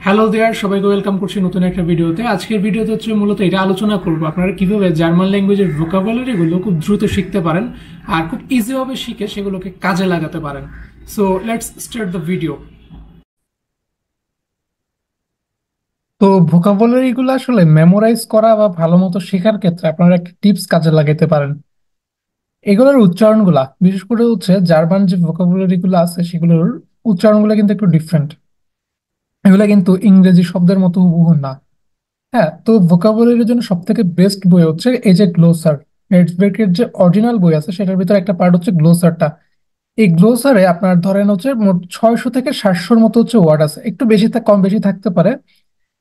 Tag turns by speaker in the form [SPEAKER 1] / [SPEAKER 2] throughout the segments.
[SPEAKER 1] Hello দেয়ার, সবাইকে welcome করছি নতুন একটা ভিডিওতে। আজকের ভিডিওতে হচ্ছে মূলত এটা আলোচনা করবো আপনারা কিভাবে জার্মান ল্যাঙ্গুয়েজের ভোকাবুলারিগুলো খুব দ্রুত শিখতে পারেন আর খুব ইজিভাবে শিখে সেগুলোকে কাজে লাগাতে পারেন। So let's start the video.
[SPEAKER 2] তো ভোকাবুলারি গুলো আসলে মেমোরাইজ করা বা ভালো মতো শেখার ক্ষেত্রে আপনারা একটা টিপস কাজে লাগাতে পারেন। এগুলোর উচ্চারণগুলা বিশেষ করে হচ্ছে জার্মান যে ভোকাবুলারি গুলো আছে সেগুলোর উচ্চারণগুলো কিন্তু একটু ডিফারেন্ট। এগুলো কিন্তু ইংরেজি শব্দের মতো হুবহু না। হ্যাঁ, তো ভোকাবুলারির জন্য সব থেকে বেস্ট বই হচ্ছে এই যে গ্লোসার। নেটসবেকের যে অরিজিনাল বই আছে সেটার ভিতরে একটা পার্ট হচ্ছে গ্লোসারটা। এই গ্লোসারে আপনার ধরেন হচ্ছে মোট 600 থেকে 700-র মতো হচ্ছে ওয়ার্ড আছে, একটু বেশি কম বেশি থাকতে পারে।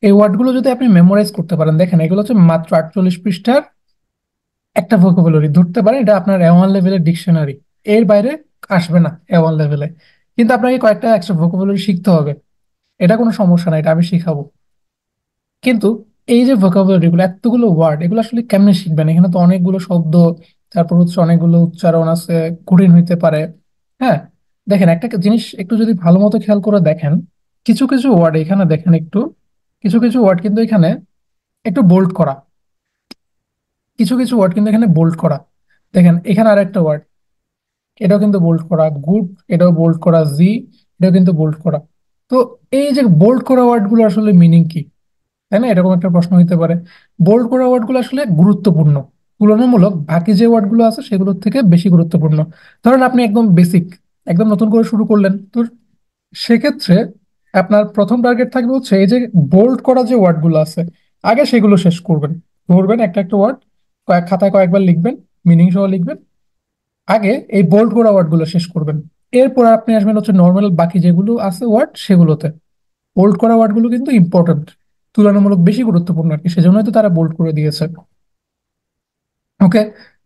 [SPEAKER 2] এই ওয়ার্ডগুলো যদি আপনি মেমোরাইজ করতে পারেন, দেখেন এগুলো হচ্ছে মাত্র 48 পৃষ্ঠার একটা ভোকাবুলারি ধরতে পারেন। এটা আপনার A1 লেভেলের ডিকশনারি, এর বাইরে আসবে না A1 লেভেলে। কিন্তু আপনাকে কয়েকটা এক্সট্রা ভোকাবুলারি শিখতে হবে, এটা কোনো সমস্যা না, এটা আমি শিখাবো। কিন্তু এই যে ভোকাবুলারি গুলো, এতগুলো ওয়ার্ড, এগুলো আসলে কেমনে শিখবেন? এখানে তো অনেকগুলো শব্দ, তারপর হচ্ছে অনেকগুলো উচ্চারণ আছে, কঠিন হইতে পারে। হ্যাঁ, দেখেন একটা জিনিস একটু যদি ভালো মতো খেয়াল করে দেখেন, কিছু কিছু ওয়ার্ড এখানে দেখেন একটু, কিছু কিছু ওয়ার্ড কিন্তু এখানে একটু বোল্ড করা, কিছু কিছু ওয়ার্ড কিন্তু এখানে বোল্ড করা। দেখেন এখানে আরেকটা ওয়ার্ড, এটাও কিন্তু বোল্ড করা, গুড, এটাও বোল্ড করা, জি, এটাও কিন্তু বোল্ড করা। তো এই যে বোল্ড করা ওয়ার্ড গুলো আসলে মিনিং কি, তাই না? এরকম একটা প্রশ্ন হতে পারে। বোল্ড করা ওয়ার্ড গুলো আসলে গুরুত্বপূর্ণ, তুলনামূলক বাকি যে ওয়ার্ড গুলো আছে সেগুলোর থেকে বেশি গুরুত্বপূর্ণ। ধরেন আপনি একদম বেসিক, একদম নতুন করে শুরু করলেন, তো সেক্ষেত্রে আপনার প্রথম টার্গেট থাকবে হচ্ছে এই যে বোল্ড করা যে ওয়ার্ড গুলো আছে, আগে সেগুলো শেষ করবেন। ধরবেন একটা একটা ওয়ার্ড, কয়েক খাতায় কয়েকবার লিখবেন, মিনিং সহ লিখবেন, আগে এই বোল্ড করা ওয়ার্ড গুলো শেষ করবেন। এরপর আপনি আসবেন হচ্ছে নর্মাল বাকি যেগুলো আছে ওয়ার্ড সেগুলোতে। বোল্ড করা ওয়ার্ড গুলো কিন্তু ইম্পর্টেন্ট, তুলনামূলক বেশি গুরুত্বপূর্ণ আর কি, সেজন্যই তো তারা বোল্ড করে দিয়েছে। ওকে,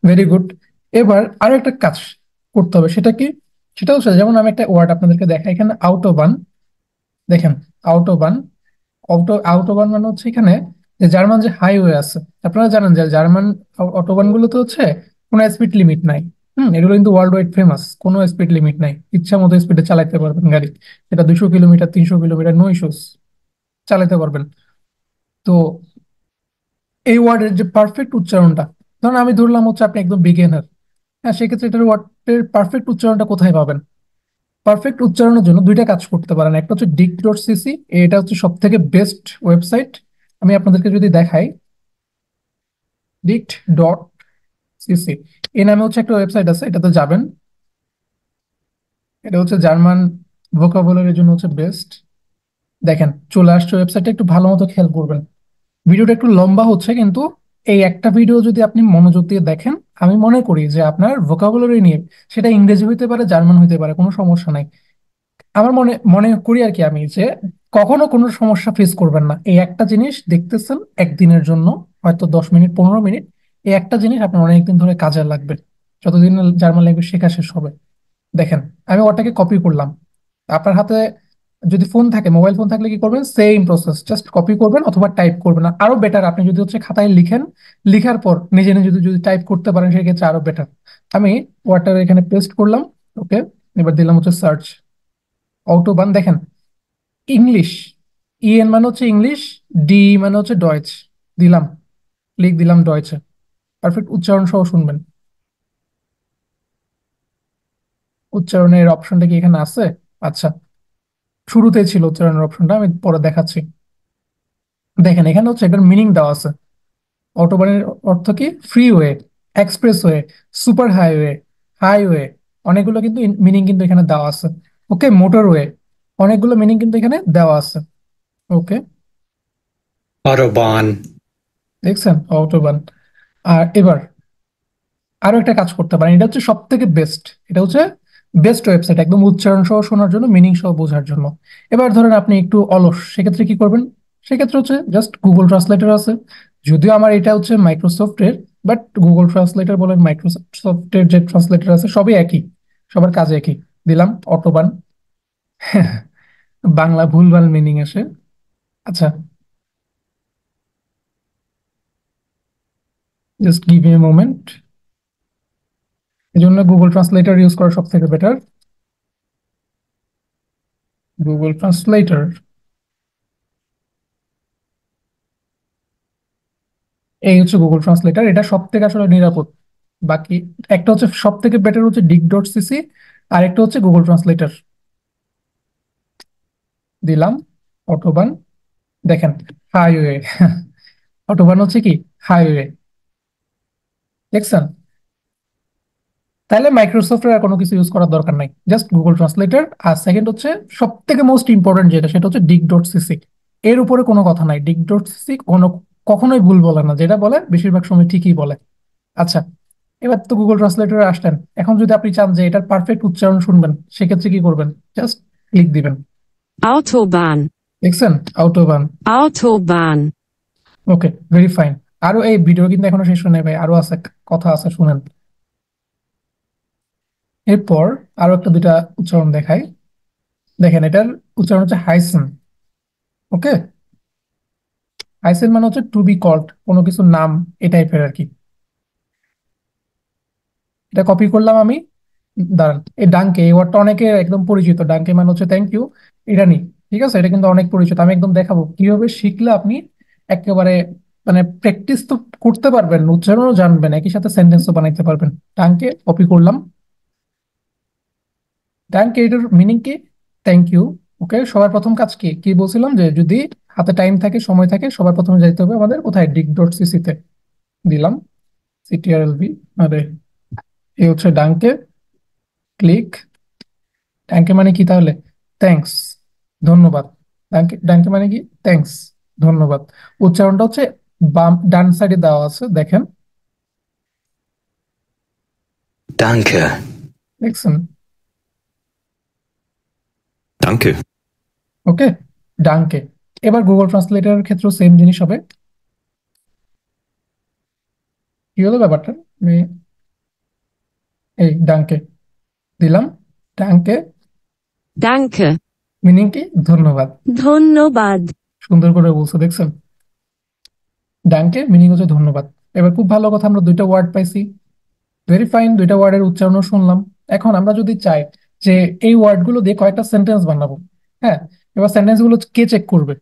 [SPEAKER 2] ভেরি গুড। এবার আরো একটা কাজ করতে হবে, সেটা কি? সেটা হচ্ছে যেমন আমি একটা ওয়ার্ড আপনাদেরকে দেখাই, এখানে আউটোবান। দেখেন আউটোবান, আউটোবান মানে হচ্ছে এখানে যে জার্মান যে হাইওয়ে আছে, আপনারা জানেন যে জার্মান অটোবান গুলোতে হচ্ছে কোনো স্পিড লিমিট নাই। এগুলো কিন্তু ওয়ার্ল্ড ওয়াইড ফেমাস, কোনো স্পিড লিমিট নাই, ইচ্ছা মতো স্পিডে চালাতে পারবেন গাড়ি। এটা 200 কিলোমিটার, 300 কিলোমিটার, নো ইস্যুস, চালাতে পারবেন। তো এই ওয়ার্ডের যে পারফেক্ট উচ্চারণটা, ধরুন আমি ধরলাম হচ্ছে আপনি একদম বিগিনার, হ্যাঁ, সেক্ষেত্রে এটার ওয়ার্ডের পারফেক্ট উচ্চারণটা কোথায় পাবেন? পারফেক্ট উচ্চারণের জন্য দুইটা কাজ করতে পারেন, একটা হচ্ছে dict.cc, এটা হচ্ছে সব থেকে বেস্ট ওয়েবসাইট। আমি আপনাদেরকে যদি দেখাই, dict.cc এই নামে হচ্ছে একটা ওয়েবসাইট আছে, এটাতে যাবেন। এটা হচ্ছে জার্মান ভোকাবুলারির জন্য হচ্ছে বেস্ট। দেখেন চলে আসছে ওয়েবসাইটটা, একটু ভালো মতো খেয়াল করবেন। ভিডিওটা একটু লম্বা হচ্ছে, কিন্তু এই একটা ভিডিও যদি আপনি মনোযোগ দিয়ে দেখেন, আমি মনে করি যে আপনার ভোকাবুলারি নিয়ে, সেটা ইংরেজি হইতে পারে, জার্মান হইতে পারে, কোনো সমস্যা নাই। আমার মনে মনে করি আর কি আমি, যে কখনো কোনো সমস্যা ফেস করবেন না। এই একটা জিনিস দেখতেছেন একদিনের জন্য, হয়তো 10 মিনিট 15 মিনিট, এই একটা জিনিস আপনার অনেকদিন ধরে কাজে লাগবে, যতদিন না জার্মান ল্যাঙ্গুয়েজ শেখা শেষ হবে। দেখেন আমি ওটাকে কপি করলাম, আপনার হাতে যদি ফোন থাকে, মোবাইল ফোন থাকলে কি করবেন? সেম প্রসেস, জাস্ট কপি করবেন অথবা টাইপ করবেন। আরো বেটার আপনি যদি হচ্ছে খাতায় লিখেন, লিখার পর নিজে নিজে যদি যদি টাইপ করতে পারেন সেক্ষেত্রে আরো বেটার। আমি ওয়াটার এখানে পেস্ট করলাম। ওকে, এবার দিলাম হচ্ছে সার্চ, অটোবান। দেখেন ইংলিশ, ইএন মানে হচ্ছে ইংলিশ, ডি মানে হচ্ছে ডয়েচ, দিলাম, লিখ দিলাম ডয়েচে। পারফেক্ট উচ্চারণ সহ শুনবেন। উচ্চারণের অপশনটা কি এখানে আছে? আচ্ছা, শুরুতেই ছিল উচ্চারণের অপশনটা, আমি পরে দেখাচ্ছি। দেখেন এখানে হচ্ছে এটার মিনিং দেওয়া আছে। অটোবানের অর্থ কি? Freeway, expressway, super highway, highway, অনেকগুলো কিন্তু মিনিং কিন্তু এখানে দেওয়া আছে। ওকে, মোটরওয়ে, অনেকগুলো মিনিং কিন্তু এখানে দেওয়া আছে। ওকে,
[SPEAKER 3] Autobahn.
[SPEAKER 2] দেখছেন অটোবান। আর এবার আরো একটা কাজ করতে পারেন, এটা হচ্ছে সব থেকে বেস্ট, এটা হচ্ছে বেস্ট ওয়েবসাইট একদম উচ্চারণ সহ শোনার জন্য, মিনিং সহ বোঝার জন্য। এবার ধরেন আপনি একটু অলস, সেক্ষেত্রে কি করবেন? সেক্ষেত্রে হচ্ছে জাস্ট গুগল ট্রান্সলেটর আছে। যদিও আমার এটা হচ্ছে মাইক্রোসফটের, বাট গুগল ট্রান্সলেটর বলেন, মাইক্রোসফটের যে ট্রান্সলেটর আছে, সবই একই, সবার কাজ একই। দিলাম অটোবান। বাংলা ভুলভাল মিনিং আসে। আচ্ছা, just give me a moment. এই জন্য গুগল ট্রান্সলেটর ইউজ করা সব থেকে বেটার। গুগল ট্রান্সলেটর, এই হচ্ছে গুগল ট্রান্সলেটর, এটা সব থেকে আসলে নিরাপদ। বাকি একটা হচ্ছে সব থেকে বেটার হচ্ছে dig.cc, আর একটা হচ্ছে গুগল ট্রান্সলেটর। দিলাম অটোবান, দেখেন হাইওয়ে। অটোবান হচ্ছে কি হাইওয়ে, দেখছেন? তাহলে মাইক্রোসফটের আর কোনো কিছু ইউজ করার দরকার নাই, জাস্ট গুগল ট্রান্সলেটর। আর সেকেন্ড হচ্ছে সব থেকে মোস্ট ইম্পর্টেন্ট যেটা, সেটা হচ্ছে dig.cc। এর উপরে কোনো কথা নাই, dig.cc কখনোই ভুল বলে না, যেটা বলে বেশিরভাগ সময় ঠিকই বলে। আচ্ছা, এবার তো গুগল ট্রান্সলেটরে আসলেন, এখন যদি আপনি চান যে এটার পারফেক্ট উচ্চারণ শুনবেন, সেক্ষেত্রে কি করবেন? জাস্ট ক্লিক দিবেন,
[SPEAKER 3] Autobahn,
[SPEAKER 2] দেখছেন আউটোবান।
[SPEAKER 3] Autobahn,
[SPEAKER 2] ওকে, ভেরি ফাইন। আরো এই ভিডিও কিন্তু এখনো শেষ হয় নাই ভাই, আরো আছে, কথা আছে, শুনেন। এরপর আরো একটা দুইটা উচ্চারণ দেখাই। দেখেন এটার উচ্চারণ হচ্ছে হাইসেন। ওকে, হাইসেন মানে হচ্ছে টু বি কল্ড, কোনো কিছু নাম, এই টাইপের আর কি। এটা কপি করলাম আমি। দাঁড়ান, এই ডাঙ্কে, এই ওয়ার্ডটা অনেকে একদম পরিচিত, ডাঙ্কে মানে হচ্ছে থ্যাংক ইউ, এটা নি। ঠিক আছে, এটা কিন্তু অনেক পরিচিত, আমি একদম দেখাবো কিভাবে শিখলে আপনি একেবারে মানে প্র্যাকটিস তো করতে পারবেন, উচ্চারণও জানবেন, একই সাথে সেন্টেন্সও বানাইতে পারবেন। ডাঙ্কে কপি করলাম। ডাঙ্কে এটার মিনিং কি? Thank you. ওকে, সবার প্রথম কাজ কি কি বলছিলাম, যে যদি হাতে টাইম থাকে, সময় থাকে, সবার প্রথমে যাইতে হবে আমাদের কোথায়, dig.cc তে। দিলাম CTRLV, আরে এই হচ্ছে ডাঙ্কে, ক্লিক। ডাঙ্কে মানে কি তাহলে? থ্যাঙ্কস, ধন্যবাদ। ডাঙ্কে ডাঙ্কে মানে কি? থ্যাঙ্কস, ধন্যবাদ। উচ্চারণটা হচ্ছে বাম ডান সাইডে দেওয়া আছে, দেখেন,
[SPEAKER 4] Danke.
[SPEAKER 2] দেখছেন?
[SPEAKER 4] Danke.
[SPEAKER 2] ওকে, ডাঙ্কে। এবার গুগল ট্রান্সলেটরের ক্ষেত্রে সেম জিনিস হবে। কি হলো ব্যাপারটা? আমি এই ডাঙ্কে দিলাম, ডাঙ্কে
[SPEAKER 3] Danke,
[SPEAKER 2] মিনিং কি? ধন্যবাদ।
[SPEAKER 3] ধন্যবাদ,
[SPEAKER 2] সুন্দর করে বলছো, দেখছেন? ডাঙ্কে মিনিং হচ্ছে ধন্যবাদ। এবার খুব ভালো কথা, আমরা দুইটা ওয়ার্ড পাইছি, ভেরি ফাইন, দুইটা ওয়ার্ডের উচ্চারণও শুনলাম। এখন আমরা যদি চাই যে এই ওয়ার্ড গুলো দিয়ে কয়েকটা সেন্টেন্স বানাবো, হ্যাঁ, এবার সেন্টেন্স গুলো কে চেক করবে?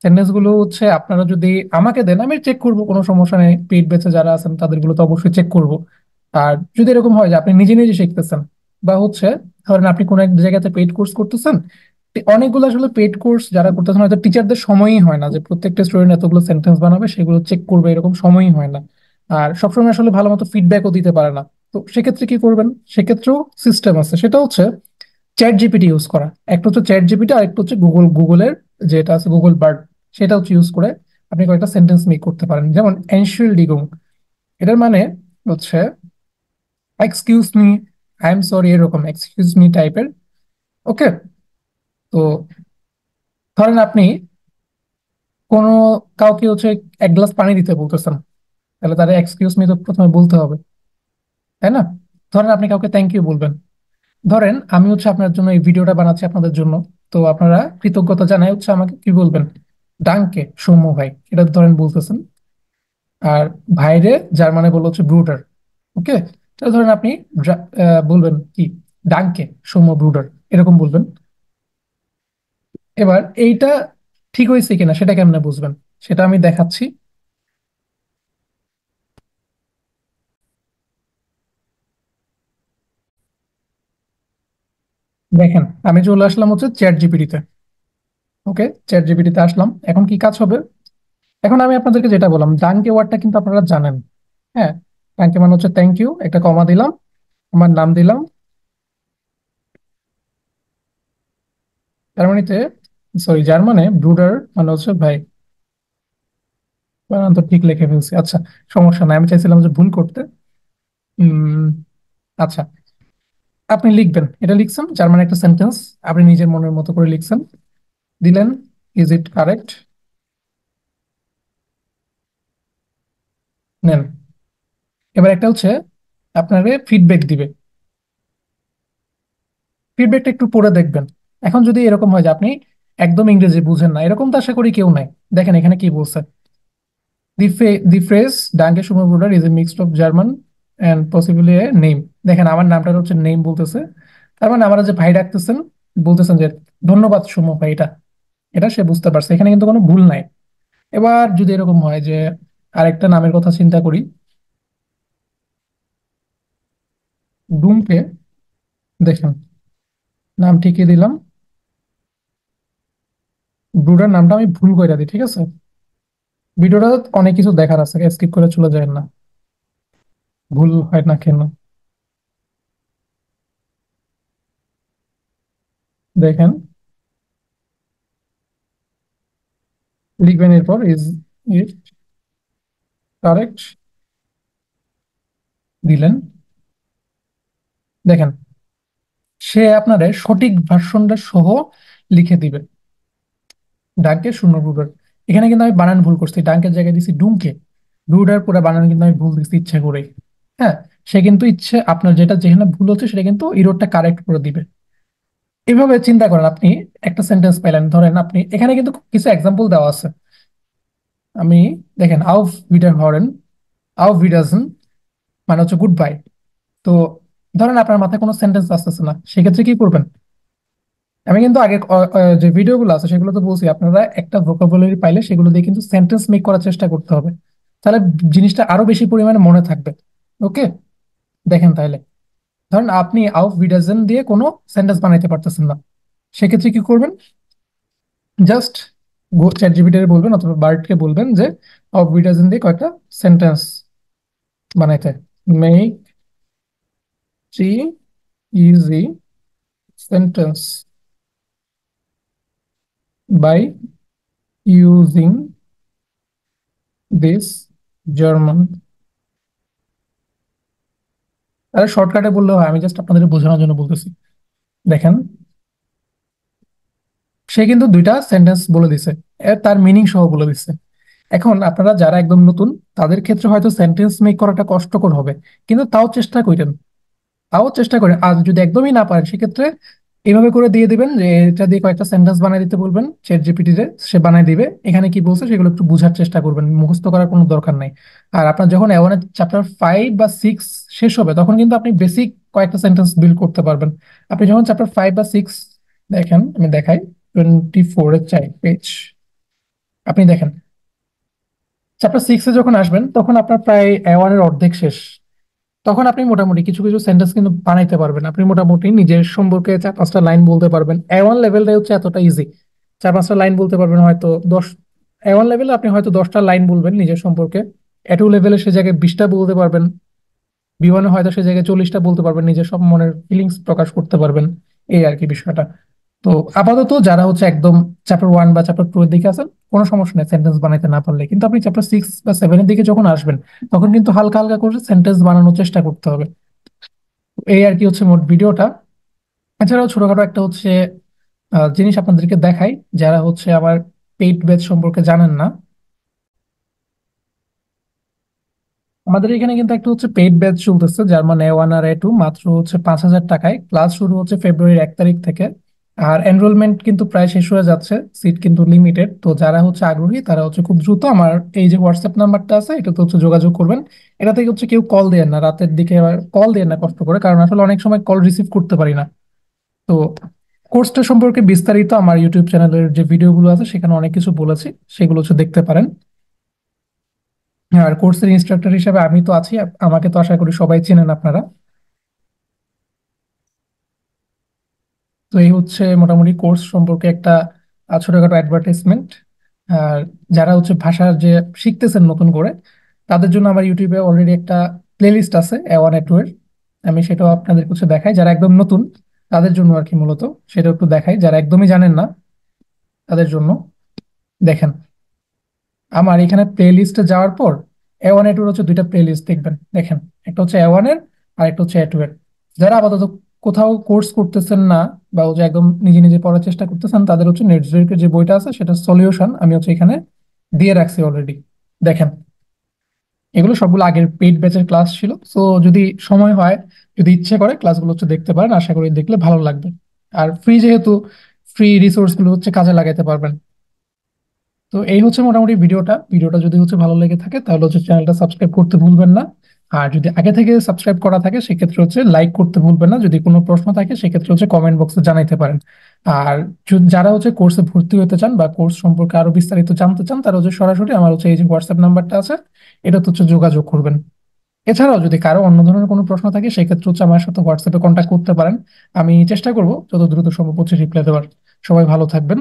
[SPEAKER 2] সেন্টেন্স গুলো হচ্ছে আপনারা যদি আমাকে দেন, আমি চেক করব, কোনো সমস্যা নেই, পেইড ব্যাচে যারা আছেন তাদের গুলো তো অবশ্যই চেক করব। আর যদি এরকম হয় যে আপনি নিজে নিজে শিখতেছেন, বা হচ্ছে ধরেন আপনি কোনো এক জায়গাতে পেইড কোর্স করতেছেন, অনেকগুলো আসলে পেইড কোর্স যারা করতেছেন, হয়তো টিচারদের সময়ই হয় না যে প্রত্যেকটা স্টুডেন্ট এতগুলো সেন্টেন্স বানাবে, সেগুলো চেক করবে, এরকম সময়ই হয় না। আর সবসময় আসলে ভালো মতো ফিডব্যাকও দিতে পারে না। তো সেক্ষেত্রে কি করবেন? সেক্ষেত্রেও সিস্টেম আছে, সেটা হচ্ছে চ্যাট জিপিটি ইউজ করা। একটা হচ্ছে চ্যাট জিপিটি, আর একটা হচ্ছে গুগলের যেটা আছে গুগল বার্ড, সেটা হচ্ছে ইউজ করে আপনি কয়েকটা সেন্টেন্স মেক করতে পারেন। যেমন এনশিল ডিগুং, এটার মানে হচ্ছে excuse me, I am sorry, এরকম এক্সকিউজ মি টাইপের। ওকে, তো ধরেন আপনি কোনো কাউকে হচ্ছে এক গ্লাস পানি দিতে বলতেছেন, তাহলে তারা এক্সকিউজ মি তো প্রথমে বলতে হবে, তাই না? ধরেন আপনি কাউকে থ্যাংক ইউ বলবেন, ধরেন আমি হচ্ছে আপনার জন্য এই ভিডিওটা বানাচ্ছি আপনাদের জন্য, তো আপনারা কৃতজ্ঞতা জানাই হচ্ছে আমাকে কি বলবেন? ডাঙ্কে সৌম্য ভাই, এটা ধরেন বলতেছেন। আর ভাইরে জার্মানে বললো হচ্ছে ব্রুডার। ওকে, তাহলে ধরেন আপনি বলবেন কি? ডাঙ্কে সৌম্য ব্রুডার, এরকম বলবেন। এবার এইটা ঠিক হয়েছে কিনা সেটা কেমনে বুঝবেন, সেটা আমি দেখাচ্ছি। দেখেন আমি চলে আসলাম হচ্ছে চ্যাট জিপিটিতে। ওকে, চ্যাট জিপিটিতে আসলাম, এখন কি কাজ হবে? এখন আমি আপনাদেরকে যেটা বললাম, ডাঙ্কে ওয়ার্ডটা কিন্তু আপনারা জানেন। হ্যাঁ, ডাঙ্কে মানে হচ্ছে থ্যাংক ইউ, একটা কমা দিলাম, আমার নাম দিলাম, জার্মানিতে, সরি জার্মানে ব্রুডার মানে হচ্ছে ভাই। বানান তো ঠিক লিখে ফেলছি, আচ্ছা, সমস্যা নাই, আমি চাইছিলাম যে ভুল করতে। উম আচ্ছা, আপনি লিখবেন, এটা লিখছেন জার্মান একটা সেন্টেন্স, আপনি নিজের মনের মতো করে লিখছেন, দিলেন ইজ ইট কারেক্ট, নেন। এবার একটা হচ্ছে আপনারে ফিডব্যাক দিবে, ফিডব্যাকটা একটু পড়ে দেখবেন। এখন যদি এরকম হয় যে আপনি একদম ইংরেজি বুঝেন না, এরকম তো আশা করি কেউ নাই। দেখেন এখানে কি বলছে, দি ফ্রেজ ডাঙ্কে সুমো ব্রুডার is a mixed of German and possibly a name. দেখেন আমার নামটা হচ্ছে নেম বলতেছে, তার মানে আমরা যে ভাই ডাকতেছেন, বলতেছেন যে ধন্যবাদ সুমো ভাই, এটা এটা সে বুঝতে পারছে, এখানে কিন্তু কোনো ভুল নাই। এবার যদি এরকম হয় যে আরেকটা নামের কথা চিন্তা করি, ডুমকে। দেখেন, নাম ঠিকই দিলাম, ব্রুডার নামটা আমি ভুল করে দিই, ঠিক আছে? ভিডিওটা অনেক কিছু দেখার আছে, স্কিপ করে চলে যায় না, ভুল হয় না কেন। দেখেন, লিখবেন এরপর ইজ ইট কারেক্ট, দিলেন। দেখেন, সে আপনার সঠিক ভার্সনটা সহ লিখে দিবে। ডাঙ্কে শূন্য ব্রুডার, এখানে কিন্তু আমি বানান ভুল করছি, ডাঙ্কের জায়গায় দিছি ডুমকে, ব্রুডার পুরো বানান কিন্তু আমি ভুল দিচ্ছি ইচ্ছা করে। হ্যাঁ, সে কিন্তু ইচ্ছে আপনার যেটা যেখানে ভুল হচ্ছে সেটা কিন্তু ইরোরটা কারেক্ট করে দিবে। এভাবে চিন্তা করেন, আপনি একটা সেন্টেন্স পাইলেন, ধরেন আপনি এখানে কিন্তু কিছু এক্সাম্পল দেওয়া আছে। আমি, দেখেন, আউফ উইডার হরেন, আউফ উইডারসেন মানে হচ্ছে গুড বাই। তো ধরেন আপনার মাথায় কোনো সেন্টেন্স আসতেছে না, সেক্ষেত্রে কি করবেন? আমি কিন্তু আগে যে ভিডিওগুলো আছে সেগুলো তো বলছি, আপনারা একটা ভোকাবুলারি পাইলে সেগুলো দিয়ে কিন্তু সেন্টেন্স মেক করার চেষ্টা করতে হবে, তাহলে জিনিসটা আরো বেশি পরিমাণে মনে থাকবে। ওকে, দেখেন তাহলে, ধরেন আপনি আউফ উইডারসেন দিয়ে কোনো সেন্টেন্স বানাইতে পারতেছেন না, সেক্ষেত্রে কি করবেন? জাস্ট চ্যাট জিপিটি বলবেন অথবা বার্ডকে বলবেন যে আউফ উইডারসেন দিয়ে কয়েকটা সেন্টেন্স বানাইতে, make three easy sentence by using this German. আরে শর্টকাটে বললেও হয়, আমি জাস্ট আপনাদের বোঝানোর জন্য বলতেছি। দেখেন, সে কিন্তু দুইটা সেন্টেন্স বলে দিছে, তার মিনিং সহ বলে দিচ্ছে। এখন আপনারা যারা একদম নতুন, তাদের ক্ষেত্রে হয়তো সেন্টেন্স মেক করাটা কষ্টকর হবে, কিন্তু তাও চেষ্টা করেন। আর যদি একদমই না পারেন, সেক্ষেত্রে এইভাবে করে দিয়ে দিবেন যে এটা দিয়ে কয়েকটা সেন্টেন্স বানিয়ে দিতে বলবেন চ্যাট জিপিটি তে, সে বানিয়ে দিবে। এখানে কি বলছে সেগুলো একটু বোঝার চেষ্টা করবেন, মুখস্থ করার কোনো দরকার নাই। আর আপনার যখন এওয়ানের চ্যাপ্টার 5 বা 6 শেষ হবে, তখন কিন্তু আপনি বেসিক কয়েকটা সেন্টেন্স বিল্ড করতে পারবেন। আপনি যখন চ্যাপ্টার 5 বা 6, দেখেন আমি দেখাই, 24 চাই পেজ, আপনি দেখেন চ্যাপ্টার 6-এ যখন আসবেন তখন আপনার প্রায় এওয়ানের অর্ধেক শেষ। তখন আপনি মোটামুটি কিছু কিছু সেন্টেন্স কিন্তু বানাইতে পারবেন, আপনি মোটামুটি নিজের সম্পর্কে 4-5টা লাইন বলতে পারবেন। এ1 লেভেলটাই হচ্ছে এতটা ইজি, 4-5টা লাইন বলতে পারবেন হয়তো 10। এ1 লেভেলে আপনি হয়তো 10টা লাইন বলবেন নিজের সম্পর্কে, এ2 লেভেলে সে জায়গায় 20টা বলতে পারবেন, বি1-এ হয়তো সে জায়গায় 40টা বলতে পারবেন, নিজের সব মনের ফিলিংস প্রকাশ করতে পারবেন। এই আর কি বিষয়টা। তো আপাতত যারা হচ্ছে একদম চ্যাপ্টার 1 বা চ্যাপ্টার 2 এর দিকে আছেন, কোনো সমস্যা নেই সেন্টেন্স বানাইতে না পারলে, কিন্তু আপনি চ্যাপ্টার 6 বা 7-এর দিকে যখন আসবেন, তখন কিন্তু হালকা হালকা করে সেন্টেন্স বানানোর চেষ্টা করতে হবে। এই আর কি হচ্ছে মোট ভিডিওটা। এছাড়াও ছোটখাটো একটা হচ্ছে জিনিস আপনাদেরকে দেখাই, যারা হচ্ছে আমার পেইড ব্যাচ সম্পর্কে জানেন না। আমাদের এখানে কিন্তু একটা হচ্ছে পেইড ব্যাচ চলতেছে, জার্মান এ1 আর এ2, মাত্র হচ্ছে 5,000 টাকায়। ক্লাস শুরু হচ্ছে ফেব্রুয়ারির 1 তারিখ থেকে। আর এনরোলমেন্ট কিন্তু প্রায় শেষ হয়ে যাচ্ছে, সিট কিন্তু লিমিটেড। তো যারা হচ্ছে আগ্রহী তারা হচ্ছে খুব দ্রুত আমার এই যে হোয়াটসঅ্যাপ নাম্বারটা আছে এটাতে হচ্ছে যোগাযোগ করবেন। এটা থেকে হচ্ছে কেউ কল দেন না রাতের দিকে, কল দেন না কষ্ট করে, কারণ আসলে অনেক সময় কল রিসিভ করতে পারি না। তো কোর্সটা সম্পর্কে বিস্তারিত আমার ইউটিউব চ্যানেলের যে ভিডিওগুলো আছে সেখানে অনেক কিছু বলেছি, সেগুলো হচ্ছে দেখতে পারেন। আর কোর্সের ইনস্ট্রাক্টর হিসেবে আমি তো আছি, আমাকে তো আশা করি সবাই চেনেন আপনারা। তো এই হচ্ছে মোটামুটি কোর্স সম্পর্কে একটা ছোটখাটো অ্যাডভার্টাইজমেন্ট। আর যারা হচ্ছে ভাষা যে শিখতেছেন নতুন করে, তাদের জন্য আমার ইউটিউবে অলরেডি একটা প্লেলিস্ট আছে এ1 এ2 এর, আমি সেটাও আপনাদের কিছু দেখাই। যারা একদম নতুন তাদের জন্য আর কি, মূলত সেটা একটু দেখাই, যারা একদমই জানেন না তাদের জন্য। দেখেন, আমার এখানে প্লে লিস্টে যাওয়ার পর এ1 এ2 হচ্ছে দুইটা প্লে লিস্ট দেখবেন। দেখেন, একটা হচ্ছে এ1 এর আর একটা হচ্ছে এ2 এর। যারা আপাতত কোথাও কোর্স করতেছেন না বা হচ্ছে একদম নিজে নিজে পড়ার চেষ্টা করতেছেন, তাদের হচ্ছে নেটজের যে বইটা আছে সেটা সলিউশন আমি হচ্ছে এখানে দিয়ে রাখছি অলরেডি। দেখেন, এগুলো সবগুলো আগের পেইড ব্যাচের ক্লাস ছিল। তো যদি সময় হয়, যদি ইচ্ছে করে ক্লাসগুলো হচ্ছে দেখতে পারেন, আশা করি দেখলে ভালো লাগবে। আর ফ্রি যেহেতু, ফ্রি রিসোর্স গুলো হচ্ছে কাজে লাগাতে পারবেন। তো এই হচ্ছে মোটামুটি ভিডিওটা যদি হচ্ছে ভালো লেগে থাকে তাহলে হচ্ছে চ্যানেলটা সাবস্ক্রাইব করতে ভুলবেন না। আর যদি আগে থেকে সাবস্ক্রাইব করা থাকে সেক্ষেত্রে হচ্ছে লাইক করতে ভুলবেন না। যদি কোনো প্রশ্ন থাকে সেক্ষেত্রে হচ্ছে কমেন্ট বক্সে জানাইতে পারেন। আর যারা হচ্ছে কোর্সে ভর্তি হতে চান বা কোর্স সম্পর্কে আরো বিস্তারিত জানতে চান তারা হচ্ছে সরাসরি আমার হচ্ছে এই যে হোয়াটসঅ্যাপ নাম্বারটা আছে এটা হচ্ছে যোগাযোগ করবেন। এছাড়াও যদি কারো অন্য ধরনের কোনো প্রশ্ন থাকে সেক্ষেত্রে হচ্ছে আমার সাথে হোয়াটসঅ্যাপে কন্ট্যাক্ট করতে পারেন। আমি চেষ্টা করব যত দ্রুত সম্ভব হচ্ছে রিপ্লাই দেওয়ার। সবাই ভালো থাকবেন।